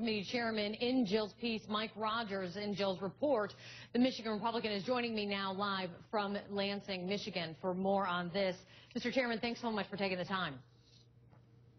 Committee Chairman in Jill's piece, Mike Rogers, in Jill's report. The Michigan Republican is joining me now live from Lansing, Michigan, for more on this. Mr. Chairman, thanks so much for taking the time.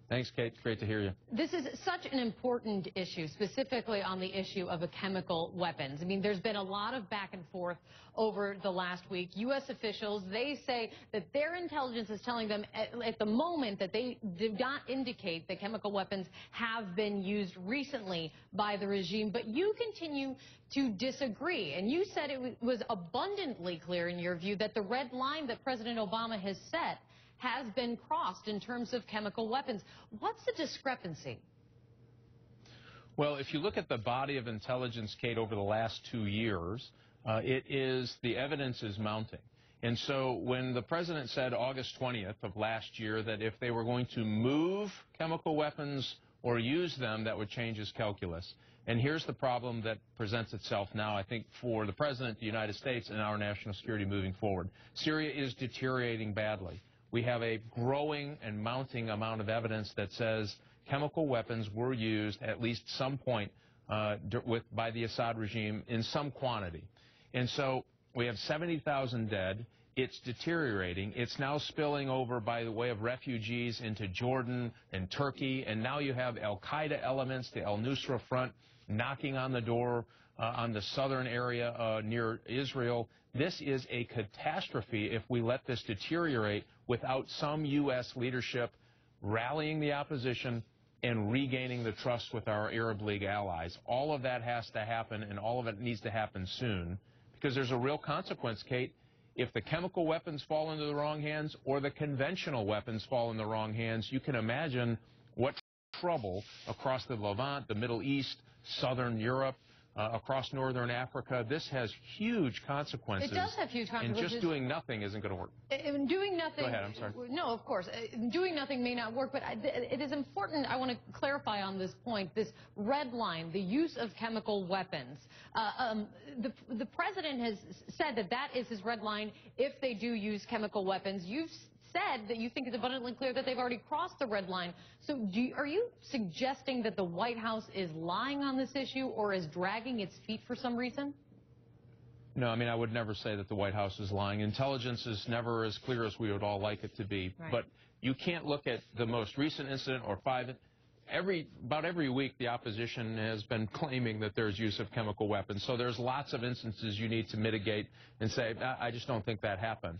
Thanks, Kate. Great to hear you. This is such an important issue, specifically on the issue of chemical weapons. I mean, there's been a lot of back and forth over the last week. U.S. officials, they say that their intelligence is telling them at the moment that they do not indicate that chemical weapons have been used recently by the regime. But you continue to disagree. And you said it was abundantly clear in your view that the red line that President Obama has set has been crossed in terms of chemical weapons. What's the discrepancy? Well, if you look at the body of intelligence, Kate, over the last 2 years, the evidence is mounting. And so when the president said August 20th of last year that if they were going to move chemical weapons or use them, that would change his calculus. And here's the problem that presents itself now, I think, for the president of the United States and our national security moving forward. Syria is deteriorating badly. We have a growing and mounting amount of evidence that says chemical weapons were used at least some point by the Assad regime in some quantity. And so we have 70,000 dead. It's deteriorating. It's now spilling over by the way of refugees into Jordan and Turkey. And now you have al-Qaeda elements, the al-Nusra Front, knocking on the door on the southern area near Israel. This is a catastrophe if we let this deteriorate without some U.S. leadership rallying the opposition and regaining the trust with our Arab League allies. All of that has to happen, and all of it needs to happen soon, because there's a real consequence, Kate. If the chemical weapons fall into the wrong hands or the conventional weapons fall in the wrong hands, you can imagine what trouble across the Levant, the Middle East, southern Europe, across northern Africa. This has huge consequences. It does have huge consequences. And just doing nothing isn't going to work. Doing nothing. Go ahead, I'm sorry. No, of course. Doing nothing may not work, but it is important. I want to clarify on this point, this red line, the use of chemical weapons. The president has said that that is his red line if they do use chemical weapons. You've said that you think it's abundantly clear that they've already crossed the red line. So are you suggesting that the White House is lying on this issue or is dragging its feet for some reason? No, I mean, I would never say that the White House is lying. Intelligence is never as clear as we would all like it to be. Right. But you can't look at the most recent incident or about every week the opposition has been claiming that there's use of chemical weapons. So there's lots of instances you need to mitigate and say, I just don't think that happened.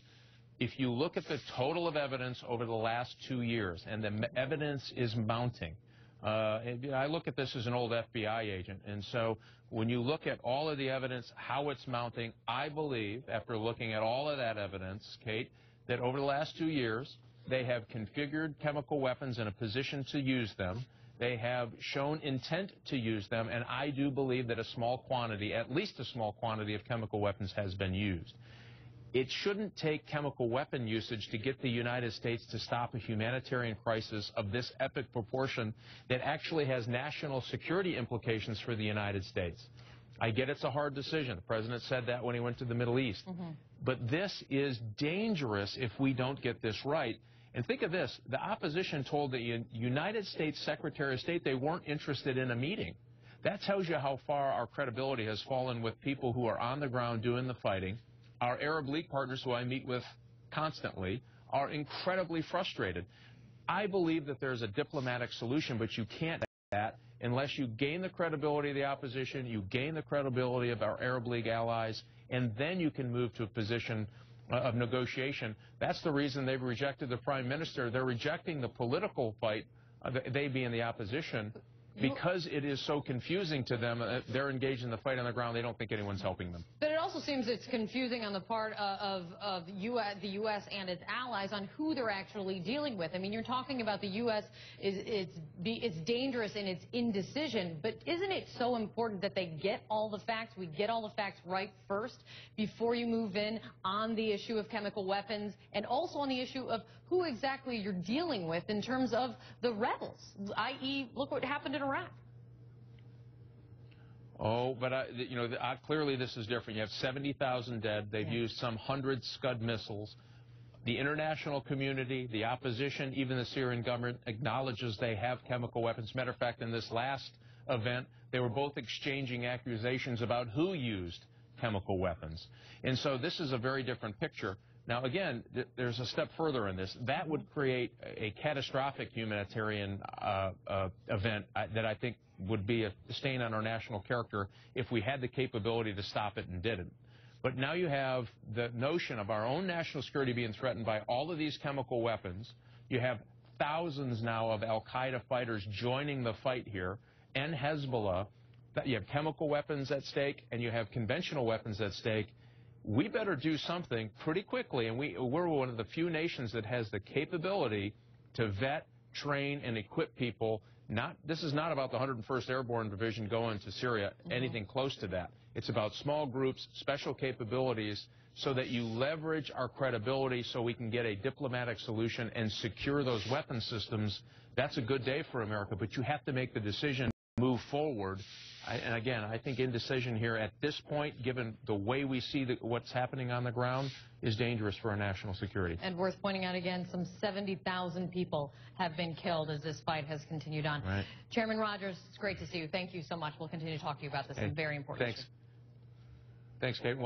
If you look at the total of evidence over the last 2 years, and the evidence is mounting, I look at this as an old FBI agent, and so when you look at all of the evidence, how it's mounting, I believe, after looking at all of that evidence, Kate, that over the last 2 years, they have configured chemical weapons in a position to use them. They have shown intent to use them, and I do believe that a small quantity, at least a small quantity of chemical weapons has been used. It shouldn't take chemical weapon usage to get the United States to stop a humanitarian crisis of this epic proportion that actually has national security implications for the United States. I get it's a hard decision. The president said that when he went to the Middle East. But this is dangerous if we don't get this right. And think of this. The opposition told the United States Secretary of State they weren't interested in a meeting. That tells you how far our credibility has fallen with people who are on the ground doing the fighting. Our Arab League partners, who I meet with constantly, are incredibly frustrated. I believe that there's a diplomatic solution, but you can't do that unless you gain the credibility of the opposition, you gain the credibility of our Arab League allies, and then you can move to a position of negotiation. That's the reason they've rejected the prime minister. They're rejecting the political fight, they being the opposition, because it is so confusing to them. They're engaged in the fight on the ground. They don't think anyone's helping them. But it also seems it's confusing on the part of the U.S. and its allies on who they're actually dealing with. I mean, you're talking about the U.S. It's dangerous in its indecision, but isn't it so important that they get all the facts, we get all the facts right first before you move in on the issue of chemical weapons and also on the issue of who exactly you're dealing with in terms of the rebels, i.e., look what happened in Iraq. Oh, but clearly this is different. You have 70,000 dead. They've used some 100 Scud missiles. The international community, the opposition, even the Syrian government acknowledges they have chemical weapons. Matter of fact, in this last event. They were both exchanging accusations about who used chemical weapons. And so this is a very different picture. Now, again, there's a step further in this. That would create a catastrophic humanitarian event that I think would be a stain on our national character if we had the capability to stop it and didn't. But now you have the notion of our own national security being threatened by all of these chemical weapons. You have thousands now of al-Qaeda fighters joining the fight here, and Hezbollah. You have chemical weapons at stake, and you have conventional weapons at stake. We better do something pretty quickly, and we're one of the few nations that has the capability to vet, train, and equip people. This is not about the 101st Airborne Division going to Syria, anything close to that. It's about small groups, special capabilities, so that you leverage our credibility so we can get a diplomatic solution and secure those weapon systems. That's a good day for America, but you have to make the decision to move forward. And again, I think indecision here at this point, given the way we see what's happening on the ground, is dangerous for our national security. And worth pointing out again, some 70,000 people have been killed as this fight has continued on. Right. Chairman Rogers, it's great to see you. Thank you so much. We'll continue to talk to you about this very important issue. Thanks, Kate.